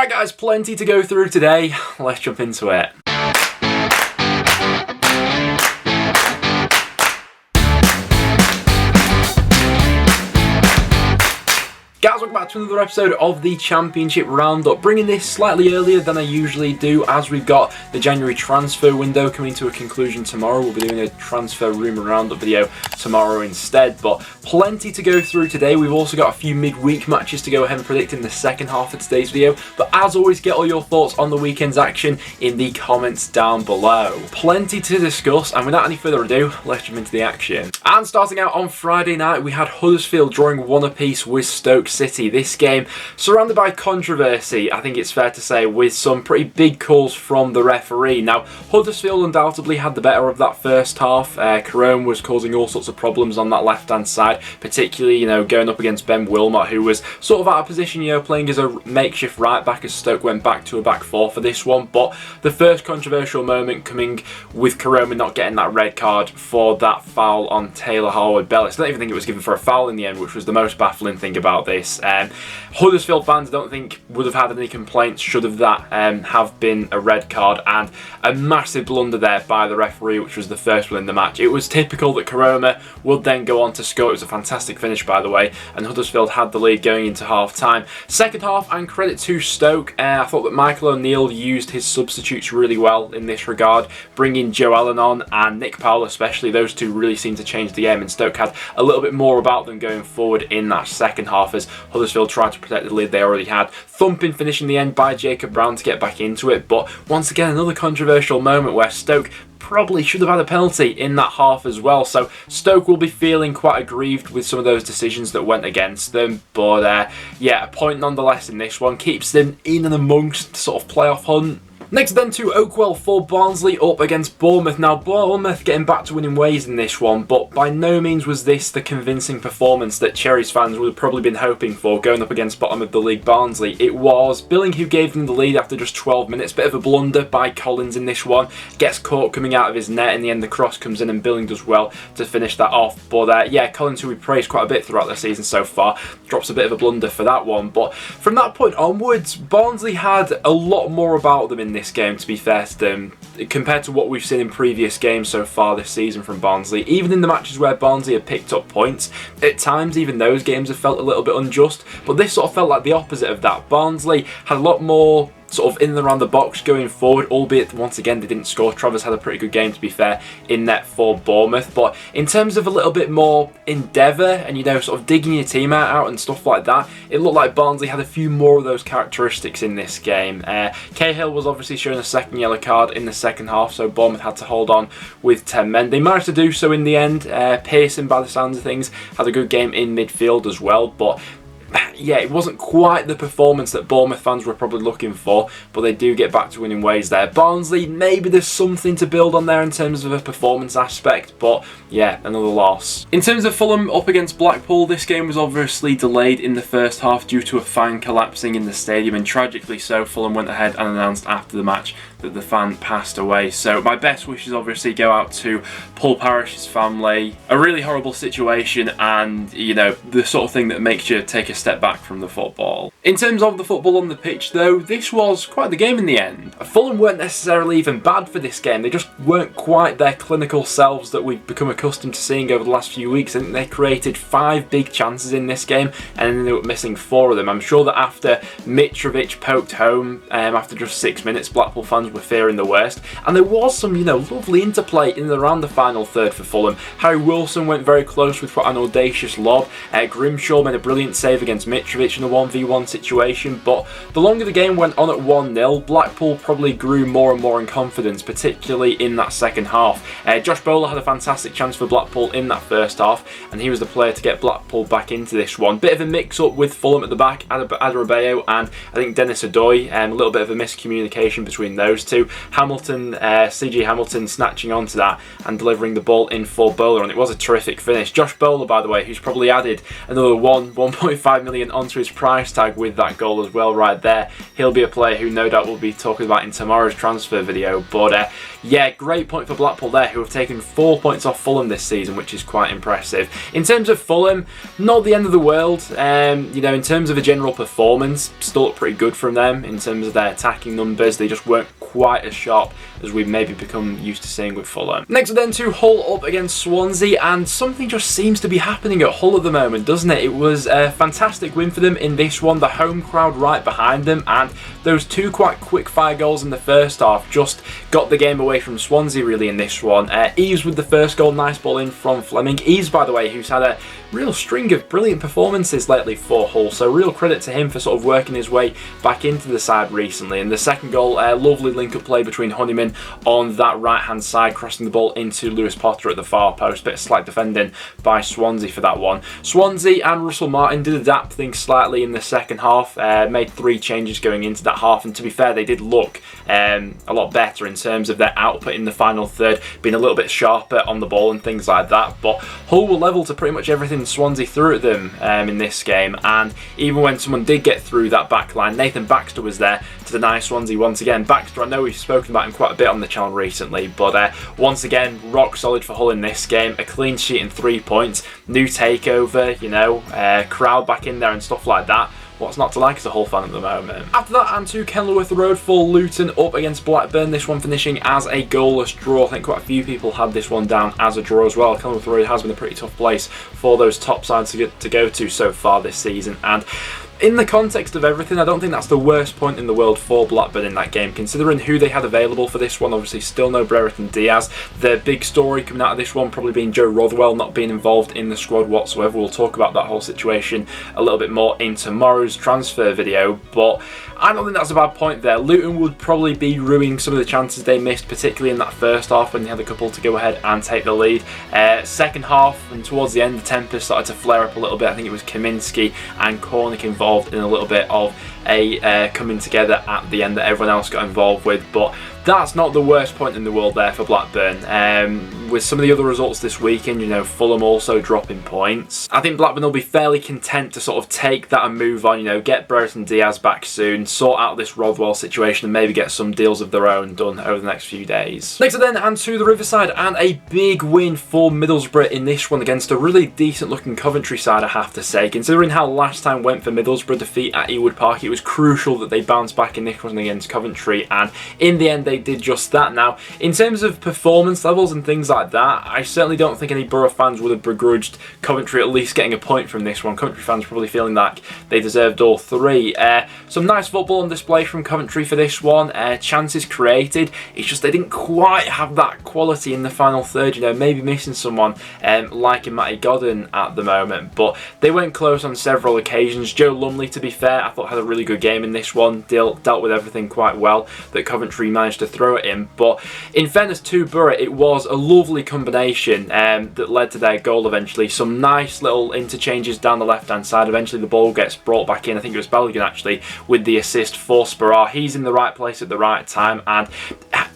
Right guys, plenty to go through today. Let's jump into it. Guys, welcome back to another episode of the Championship Roundup, bringing this slightly earlier than I usually do as we've got the January transfer window coming to a conclusion tomorrow. We'll be doing a transfer rumour roundup video tomorrow instead, but plenty to go through today. We've also got a few midweek matches to go ahead and predict in the second half of today's video, but as always, get all your thoughts on the weekend's action in the comments down below. Plenty to discuss, and without any further ado, let's jump into the action. And starting out on Friday night, we had Huddersfield drawing 1-apiece with Stoke City. This game surrounded by controversy, I think it's fair to say, with some pretty big calls from the referee. Now, Huddersfield undoubtedly had the better of that first half. Carone was causing all sorts of problems on that left-hand side, particularly, going up against Ben Wilmot, who was sort of out of position, playing as a makeshift right-back as Stoke went back to a back four for this one. But the first controversial moment coming with Carone not getting that red card for that foul on Taylor Harwood-Bellis. I don't even think it was given for a foul in the end, which was the most baffling thing about this. Huddersfield fans don't think would have had any complaints should have that have been a red card, and a massive blunder there by the referee, which was the first one in the match. It was typical that Caroma would then go on to score. It was a fantastic finish, by the way, and Huddersfield had the lead going into half time. Second half, and credit to Stoke, I thought that Michael O'Neill used his substitutes really well in this regard, bringing Joe Allen on and Nick Powell especially. Those two really seemed to change the game, and Stoke had a little bit more about them going forward in that second half as Huddersfield tried to protect the lead they already had. Thumping finish in the end by Jacob Brown to get back into it, but once again another controversial moment where Stoke probably should have had a penalty in that half as well. So Stoke will be feeling quite aggrieved with some of those decisions that went against them, but yeah, a point nonetheless in this one keeps them in and amongst sort of playoff hunt. Next then to Oakwell for Barnsley up against Bournemouth. Now, Bournemouth getting back to winning ways in this one, but by no means was this the convincing performance that Cherries fans would have probably been hoping for going up against bottom of the league Barnsley. It was BIELIK who gave them the lead after just 12 minutes. Bit of a blunder by Collins in this one. Gets caught coming out of his net. In the end, the cross comes in and BIELIK does well to finish that off. But yeah, Collins, who we praised quite a bit throughout the season so far, drops a bit of a blunder for that one. But from that point onwards, Barnsley had a lot more about them in this game, to be fair to them, compared to what we've seen in previous games so far this season from Barnsley. Even in the matches where Barnsley have picked up points, at times even those games have felt a little bit unjust, but this sort of felt like the opposite of that. Barnsley had a lot more sort of in and around the box going forward, albeit once again they didn't score. Travers had a pretty good game, to be fair, in net for Bournemouth, but in terms of a little bit more endeavour and sort of digging your team out and stuff like that, it looked like Barnsley had a few more of those characteristics in this game. Cahill was obviously shown a second yellow card in the second half, so Bournemouth had to hold on with 10 men. They managed to do so in the end. Pearson, by the sounds of things, had a good game in midfield as well, but yeah, it wasn't quite the performance that Bournemouth fans were probably looking for, but they do get back to winning ways there. Barnsley, maybe there's something to build on there in terms of a performance aspect, but yeah, another loss. In terms of Fulham up against Blackpool, this game was obviously delayed in the first half due to a fan collapsing in the stadium, and tragically so, Fulham went ahead and announced after the match that the fan passed away. So my best wishes obviously go out to Paul Parish's family. A really horrible situation, and the sort of thing that makes you take a step back from the football. In terms of the football on the pitch though, this was quite the game in the end. Fulham weren't necessarily even bad for this game, they just weren't quite their clinical selves that we've become accustomed to seeing over the last few weeks. I think they created 5 big chances in this game and ended up missing 4 of them. I'm sure that after Mitrovic poked home after just 6 minutes, Blackpool fans were fearing the worst, and there was some lovely interplay in and around the final third for Fulham. Harry Wilson went very close with quite an audacious lob. Grimshaw made a brilliant save against Mitrovic in a 1v1 situation, but the longer the game went on at 1-0, Blackpool probably grew more and more in confidence, particularly in that second half. Josh Bowler had a fantastic chance for Blackpool in that first half, and he was the player to get Blackpool back into this one. Bit of a mix-up with Fulham at the back, Adarabioyo and I think Dennis Odoi, a little bit of a miscommunication between those two. CG Hamilton snatching onto that and delivering the ball in for Bowler, and it was a terrific finish. Josh Bowler, by the way, who's probably added another 1.5 5 million onto his price tag with that goal as well right there. He'll be a player who no doubt we'll be talking about in tomorrow's transfer video. But yeah, great point for Blackpool there, who have taken 4 points off Fulham this season, which is quite impressive. In terms of Fulham, not the end of the world. You know, in terms of a general performance, still look pretty good from them in terms of their attacking numbers. They just weren't quite as sharp as we've maybe become used to seeing with Fulham. Next then to Hull up against Swansea, and something just seems to be happening at Hull at the moment, doesn't it? It was a fantastic win for them in this one, the home crowd right behind them, and those two quite quick fire goals in the first half just got the game away from Swansea really in this one. Eves with the first goal, nice ball in from Fleming. Eves, by the way, who's had a real string of brilliant performances lately for Hull, so real credit to him for sort of working his way back into the side recently. And the second goal, lovely link-up play between Honeyman on that right-hand side, crossing the ball into Lewis Potter at the far post. Bit of slight defending by Swansea for that one. Swansea and Russell Martin did adapt things slightly in the second half, made 3 changes going into that half, and to be fair, they did look a lot better in terms of their output in the final third, being a little bit sharper on the ball and things like that. But Hull were level to pretty much everything Swansea threw at them in this game, and even when someone did get through that back line, Nathan Baxter was there to deny Swansea once again. Baxter, I know we've spoken about him quite a bit on the channel recently, but once again, rock solid for Hull in this game. A clean sheet and 3 points, new takeover, you know, crowd back in there and stuff like that. What's not to like as a Hull fan at the moment? After that, and to Kenilworth Road for Luton up against Blackburn. This one finishing as a goalless draw. I think quite a few people had this one down as a draw as well. Kenilworth Road has been a pretty tough place for those top sides to go to so far this season, and in the context of everything, I don't think that's the worst point in the world for Blackburn in that game, considering who they had available for this one. Obviously, still no Brereton Diaz. The big story coming out of this one probably being Joe Rothwell not being involved in the squad whatsoever. We'll talk about that whole situation a little bit more in tomorrow's transfer video, but I don't think that's a bad point there. Luton would probably be ruining some of the chances they missed, particularly in that first half when they had a couple to go ahead and take the lead. Second half and towards the end, the temper started to flare up a little bit. I think it was Kaminski and Cornick involved in a little bit of a coming together at the end that everyone else got involved with, but that's not the worst point in the world there for Blackburn. With some of the other results this weekend, you know, Fulham also dropping points, I think Blackburn will be fairly content to sort of take that and move on, you know, get Brereton Diaz back soon, sort out this Rothwell situation, and maybe get some deals of their own done over the next few days. Next then, and to the Riverside, and a big win for Middlesbrough in this one against a really decent looking Coventry side, I have to say. Considering how last time went for Middlesbrough defeat at Ewood Park, it was crucial that they bounced back in this one against Coventry, and in the end they did just that. Now, in terms of performance levels and things like that, I certainly don't think any Borough fans would have begrudged Coventry at least getting a point from this one. Coventry fans probably feeling like they deserved all 3. Some nice football on display from Coventry for this one. Chances created, it's just they didn't quite have that quality in the final third, you know, maybe missing someone like a Matty Godden at the moment, but they went close on several occasions. Joe Lumley, to be fair, I thought had a really good game in this one, dealt with everything quite well that Coventry managed to throw at him. But in fairness to Borough, it was a lovely combination that led to their goal eventually. Some nice little interchanges down the left hand side. Eventually the ball gets brought back in. I think it was Balogun actually with the assist for Sparrow. He's in the right place at the right time, and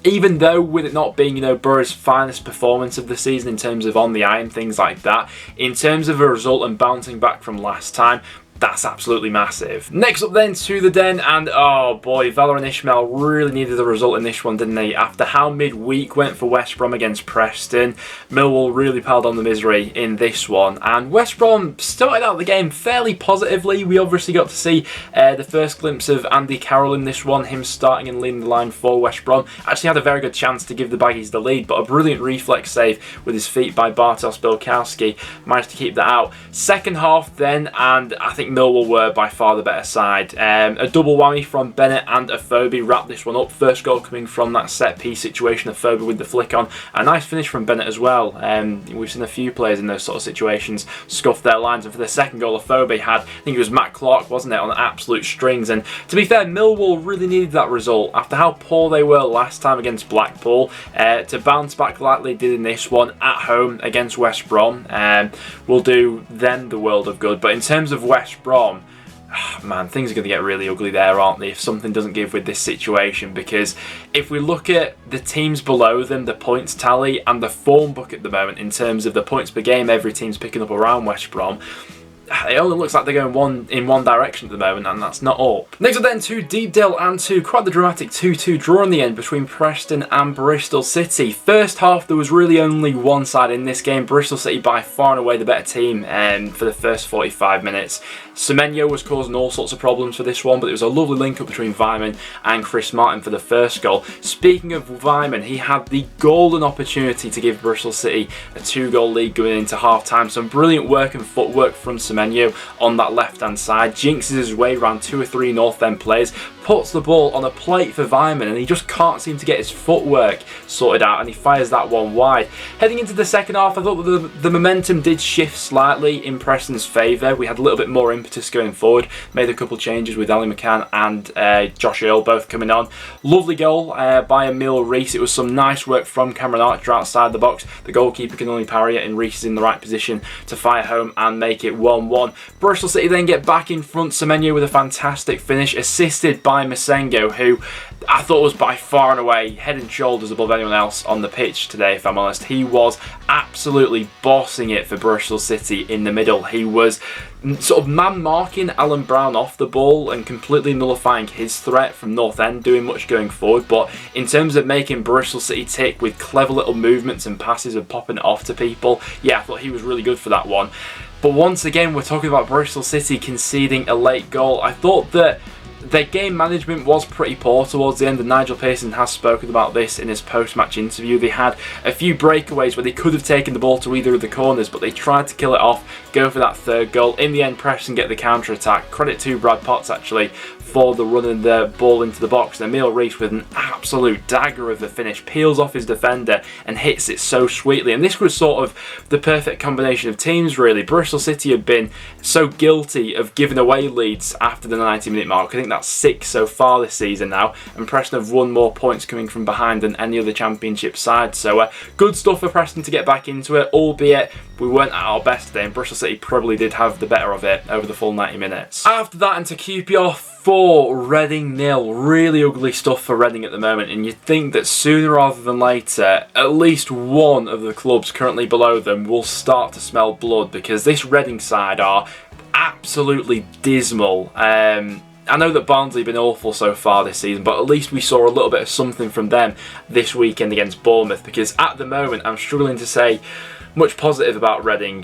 even though with it not being, you know, Borough's finest performance of the season in terms of on the eye and things like that, in terms of a result and bouncing back from last time, that's absolutely massive. Next up then to the Den, and oh boy, Valor and Ishmael really needed the result in this one, didn't they? After how midweek went for West Brom against Preston, Millwall really piled on the misery in this one, and West Brom started out the game fairly positively. We obviously got to see the first glimpse of Andy Carroll in this one, him starting and leading the line for West Brom. Actually had a very good chance to give the Baggies the lead, but a brilliant reflex save with his feet by Bartosz Białkowski managed to keep that out. Second half then, and I think Millwall were by far the better side. A double whammy from Bennett and Afobe wrapped this one up. First goal coming from that set piece situation, Afobe with the flick on. A nice finish from Bennett as well. We've seen a few players in those sort of situations scuff their lines, and for the second goal Afobe had, I think it was Matt Clark, wasn't it, on absolute strings. And to be fair, Millwall really needed that result after how poor they were last time against Blackpool. To bounce back like they did in this one at home against West Brom will do them the world of good. But in terms of West Brom, man, things are going to get really ugly there, aren't they, if something doesn't give with this situation? Because if we look at the teams below them, the points tally and the form book at the moment in terms of the points per game every team's picking up around West Brom, it only looks like they're going in one direction at the moment, and that's not up. Next up then to Deepdale and to quite the dramatic 2-2 draw in the end between Preston and Bristol City. First half, there was really only one side in this game. Bristol City by far and away the better team for the first 45 minutes. Semenyo was causing all sorts of problems for this one, but it was a lovely link-up between Weimann and Chris Martin for the first goal. Speaking of Weimann, he had the golden opportunity to give Bristol City a 2-goal lead going into half-time. Some brilliant work and footwork from Semenyo on that left-hand side. Jinxes his way around 2 or 3 North End players, puts the ball on a plate for Weimann, and he just can't seem to get his footwork sorted out, and he fires that one wide. Heading into the second half, I thought that the momentum did shift slightly in Preston's favour. We had a little bit more impetus going forward, made a couple changes with Ali McCann and Josh Earl both coming on. Lovely goal by Emile Reese. It was some nice work from Cameron Archer outside the box. The goalkeeper can only parry it, and Reese is in the right position to fire home and make it 1-1. Bristol City then get back in front. Semenyo with a fantastic finish, assisted by Masengo, who I thought was by far and away head and shoulders above anyone else on the pitch today, if I'm honest. He was absolutely bossing it for Bristol City in the middle. He was sort of man-marking Alan Brown off the ball and completely nullifying his threat from North End, doing much going forward. But in terms of making Bristol City tick with clever little movements and passes and popping it off to people, yeah, I thought he was really good for that one. But once again, we're talking about Bristol City conceding a late goal. I thought that their game management was pretty poor towards the end, and Nigel Pearson has spoken about this in his post-match interview. They had a few breakaways where they could have taken the ball to either of the corners, but they tried to kill it off, go for that third goal. In the end, Preston get the counter-attack. Credit to Brad Potts, actually, for the running the ball into the box. And Emile Reese, with an absolute dagger of a finish, peels off his defender and hits it so sweetly. And this was sort of the perfect combination of teams, really. Bristol City had been so guilty of giving away leads after the 90-minute mark. I think that's 6 so far this season now, and Preston have won more points coming from behind than any other Championship side. So good stuff for Preston to get back into it, albeit we weren't at our best today, and Bristol City probably did have the better of it over the full 90 minutes. After that, into QPR 4, Reading 0. Really ugly stuff for Reading at the moment, and you'd think that sooner rather than later, at least one of the clubs currently below them will start to smell blood, because this Reading side are absolutely dismal. I know that Barnsley have been awful so far this season, but at least we saw a little bit of something from them this weekend against Bournemouth, because at the moment I'm struggling to say much positive about Reading.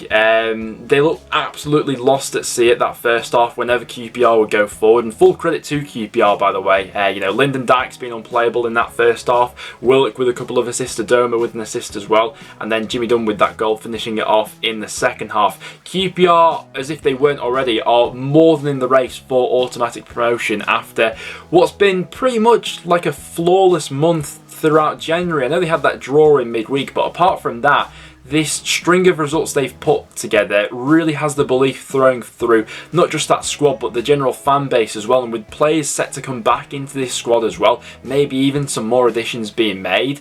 They look absolutely lost at sea at that first half whenever QPR would go forward, and full credit to QPR, by the way. Lyndon Dykes being unplayable in that first half, BIELIK with a couple of assists, Adoma with an assist as well, and then Jimmy Dunn with that goal finishing it off in the second half. QPR, as if they weren't already, are more than in the race for automatic promotion after what's been pretty much like a flawless month throughout January. I know they had that draw in midweek, but apart from that, this string of results they've put together really has the belief throwing through not just that squad but the general fan base as well, and with players set to come back into this squad as well, maybe even some more additions being made.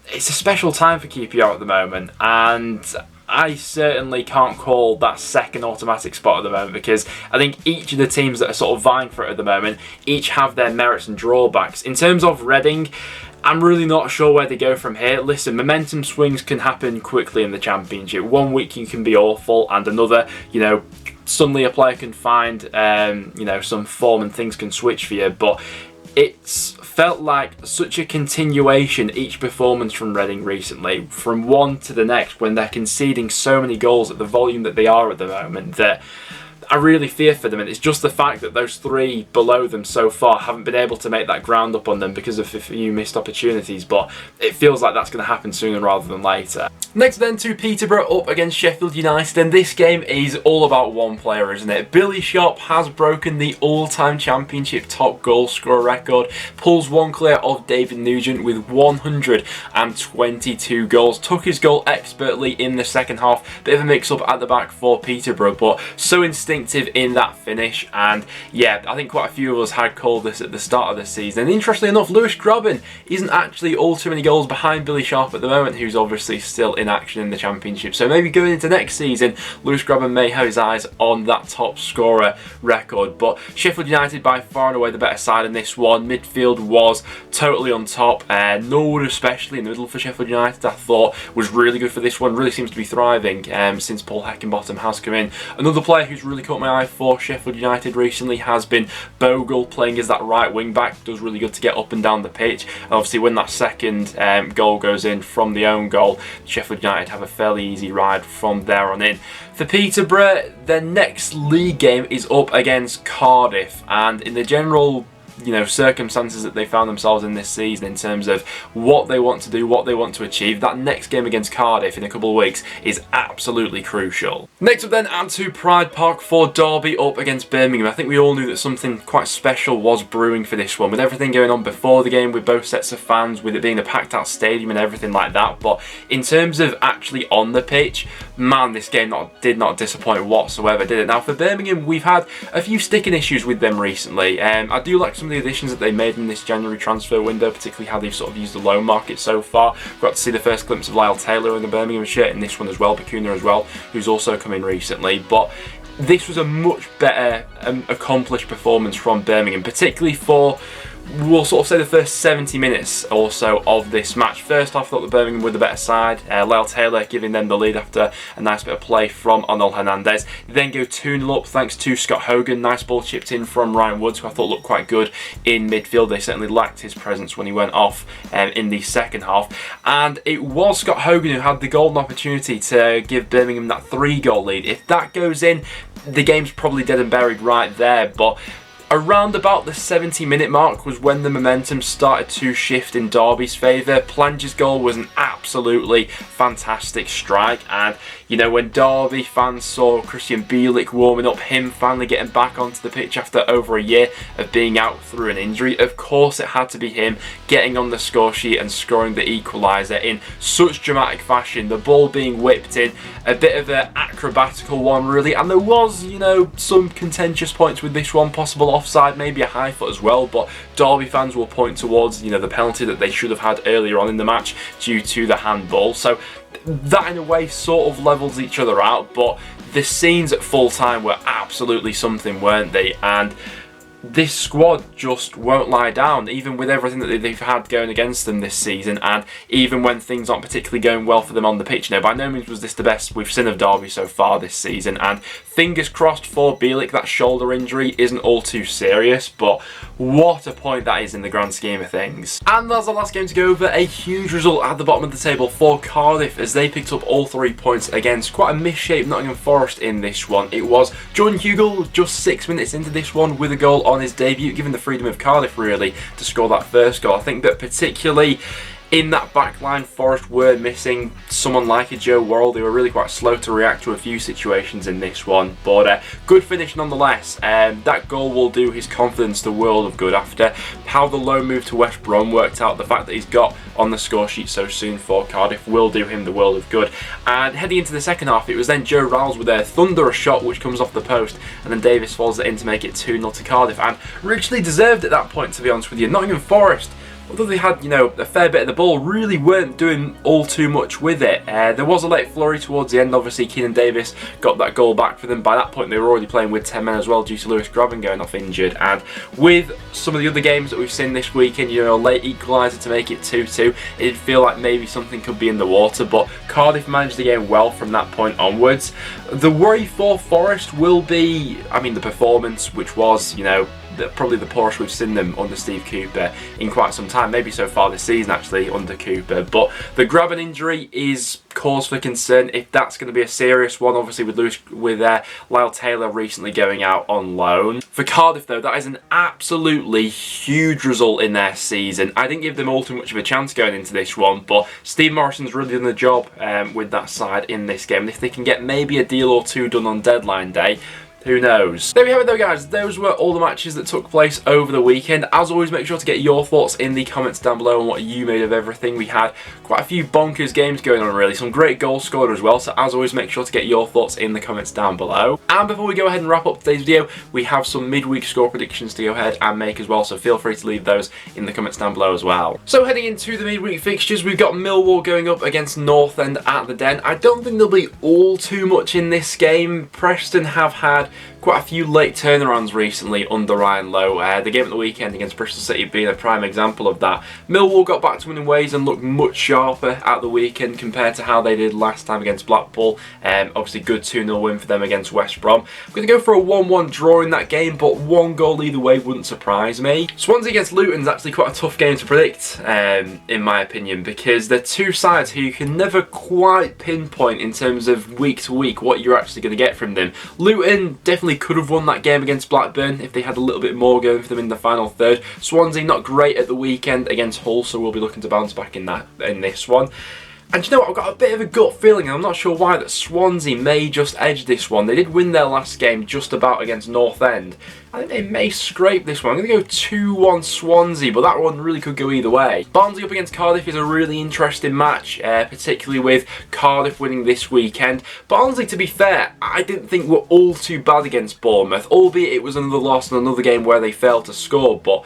It's a special time for QPR at the moment, and I certainly can't call that second automatic spot at the moment, because I think each of the teams that are sort of vying for it at the moment each have their merits and drawbacks. In terms of Reading, I'm really not sure where they go from here. Listen, momentum swings can happen quickly in the Championship. One week you can be awful, and another, suddenly a player can find, some form and things can switch for you. But it's felt like such a continuation, each performance from Reading recently, from one to the next, when they're conceding so many goals at the volume that they are at the moment, that I really fear for them. And it's just the fact that those three below them so far haven't been able to make that ground up on them because of a few missed opportunities, but it feels like that's going to happen sooner rather than later. Next then to Peterborough up against Sheffield United, and this game is all about one player, isn't it? Billy Sharp has broken the all-time Championship top goal scorer record, pulls one clear of David Nugent with 122 goals, took his goal expertly in the second half. Bit of a mix-up at the back for Peterborough, but so instinctive instinctive in that finish, and yeah, I think quite a few of us had called this at the start of the season. And interestingly enough, Lewis Grabban isn't actually all too many goals behind Billy Sharp at the moment, who's obviously still in action in the Championship. So maybe going into next season, Lewis Grabban may have his eyes on that top scorer record. But Sheffield United by far and away the better side in this one. Midfield was totally on top. Norwood, especially in the middle for Sheffield United, I thought was really good for this one. Really seems to be thriving since Paul Heckingbottom has come in. Another player who's really caught my eye for Sheffield United recently has been Bogle, playing as that right wing back. Does really good to get up and down the pitch. And obviously when that second goal goes in from the own goal, Sheffield United have a fairly easy ride from there on in. For Peterborough, their next league game is up against Cardiff, and in the general circumstances that they found themselves in this season in terms of what they want to do, what they want to achieve, that next game against Cardiff in a couple of weeks is absolutely crucial. Next up then, and to Pride Park for Derby up against Birmingham. I think we all knew that something quite special was brewing for this one, with everything going on before the game, with both sets of fans, with it being a packed out stadium and everything like that. But in terms of actually on the pitch, man, this game did not disappoint whatsoever, did it? Now for Birmingham, we've had a few sticking issues with them recently. I do like some of the additions that they made in this January transfer window, particularly how they've sort of used the loan market so far. We've got to see the first glimpse of Lyle Taylor in the Birmingham shirt in this one as well, Bacuna as well, who's also come in recently. But this was a much better accomplished performance from Birmingham, particularly for, we'll sort of say, the first 70 minutes or so of this match. First off, I thought the Birmingham were the better side. Lyle Taylor giving them the lead after a nice bit of play from Onel Hernandez. They then go 2-0 up thanks to Scott Hogan. Nice ball chipped in from Ryan Woods, who I thought looked quite good in midfield. They certainly lacked his presence when he went off in the second half. And it was Scott Hogan who had the golden opportunity to give Birmingham that 3-goal lead. If that goes in, the game's probably dead and buried right there. But around about the 70-minute mark was when the momentum started to shift in Derby's favour. Plange's goal was an absolutely fantastic strike, and when Derby fans saw Christian BIELIK warming up, him finally getting back onto the pitch after over a year of being out through an injury, of course it had to be him getting on the score sheet and scoring the equaliser in such dramatic fashion. The ball being whipped in, a bit of an acrobatical one really, and there was some contentious points with this one, possible offside, maybe a high foot as well, but Derby fans will point towards the penalty that they should have had earlier on in the match due to the handball. So that in a way sort of levels each other out, but the scenes at full time were absolutely something, weren't they? And this squad just won't lie down, even with everything that they've had going against them this season, and even when things aren't particularly going well for them on the pitch. By no means was this the best we've seen of Derby so far this season, and fingers crossed for BIELIK that shoulder injury isn't all too serious, but what a point that is in the grand scheme of things. And that's the last game to go over. A huge result at the bottom of the table for Cardiff as they picked up all 3 points against quite a misshaped Nottingham Forest in this one. It was Jordan Hugill just 6 minutes into this one with a goal on his debut, giving the freedom of Cardiff really to score that first goal. I think that particularly in that back line, Forest were missing someone like a Joe Worrell. They were really quite slow to react to a few situations in this one, but good finish nonetheless. That goal will do his confidence the world of good after how the loan move to West Brom worked out. The fact that he's got on the score sheet so soon for Cardiff will do him the world of good. And heading into the second half, it was then Joe Riles with a thunderous shot which comes off the post, and then Davis follows it in to make it 2-0 to Cardiff, and richly deserved at that point, to be honest with you. Nottingham Forest, although they had, a fair bit of the ball, really weren't doing all too much with it. There was a late flurry towards the end. Obviously, Keenan Davis got that goal back for them. By that point, they were already playing with 10 men as well due to Lewis Grabban going off injured. And with some of the other games that we've seen this weekend, a late equaliser to make it 2-2, it did feel like maybe something could be in the water, but Cardiff managed the game well from that point onwards. The worry for Forest will be, the performance, which was, probably the poorest we've seen them under Steve Cooper in quite some time, maybe so far this season actually under Cooper. But the Grabban injury is cause for concern if that's going to be a serious one, obviously with Lyle Taylor recently going out on loan. For Cardiff though, that is an absolutely huge result in their season. I didn't give them all too much of a chance going into this one, but Steve Morrison's really done the job with that side in this game. And if they can get maybe a deal or two done on deadline day, Who knows? There we have it though, guys. Those were all the matches that took place over the weekend. As always, make sure to get your thoughts in the comments down below on what you made of everything. We had quite a few bonkers games going on, really. Some great goals scored as well. So as always, make sure to get your thoughts in the comments down below. And before we go ahead and wrap up today's video, we have some midweek score predictions to go ahead and make as well. So feel free to leave those in the comments down below as well. So heading into the midweek fixtures, we've got Millwall going up against North End at the Den. I don't think there'll be all too much in this game. Preston have had quite a few late turnarounds recently under Ryan Lowe. The game at the weekend against Bristol City being a prime example of that. Millwall got back to winning ways and looked much sharper at the weekend compared to how they did last time against Blackpool. Obviously good 2-0 win for them against West Brom. I'm going to go for a 1-1 draw in that game, but one goal either way wouldn't surprise me. Swansea against Luton is actually quite a tough game to predict, in my opinion, because they're two sides who you can never quite pinpoint in terms of week to week what you're actually going to get from them. Luton definitely could have won that game against Blackburn if they had a little bit more going for them in the final third. Swansea not great at the weekend against Hull, so we'll be looking to bounce back in this one. And you know what, I've got a bit of a gut feeling, and I'm not sure why, that Swansea may just edge this one. They did win their last game just about against North End. I think they may scrape this one. I'm going to go 2-1 Swansea, but that one really could go either way. Barnsley up against Cardiff is a really interesting match, particularly with Cardiff winning this weekend. Barnsley, to be fair, I didn't think were all too bad against Bournemouth, albeit it was another loss and another game where they failed to score, but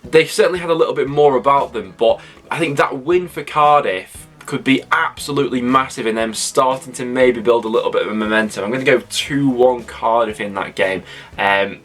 they certainly had a little bit more about them. But I think that win for Cardiff could be absolutely massive in them starting to maybe build a little bit of a momentum. I'm going to go 2-1 Cardiff in that game,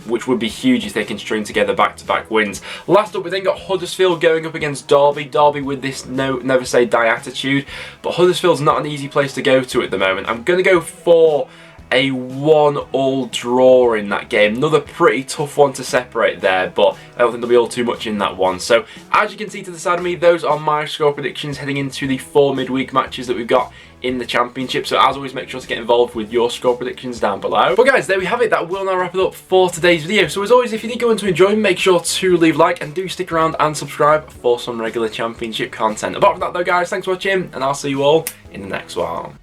which would be huge if they can string together back-to-back wins. Last up, we then got Huddersfield going up against Derby. Derby with this never say die attitude, but Huddersfield's not an easy place to go to at the moment. I'm going to go for a 1-1 draw in that game. Another pretty tough one to separate there, but I don't think there'll be all too much in that one. So as you can see to the side of me, those are my score predictions heading into the 4 midweek matches that we've got in the Championship. So as always, make sure to get involved with your score predictions down below. But guys, there we have it. That will now wrap it up for today's video. So as always, if you did go on to enjoy, make sure to leave a like and do stick around and subscribe for some regular Championship content. Apart from that though, guys, thanks for watching, and I'll see you all in the next one.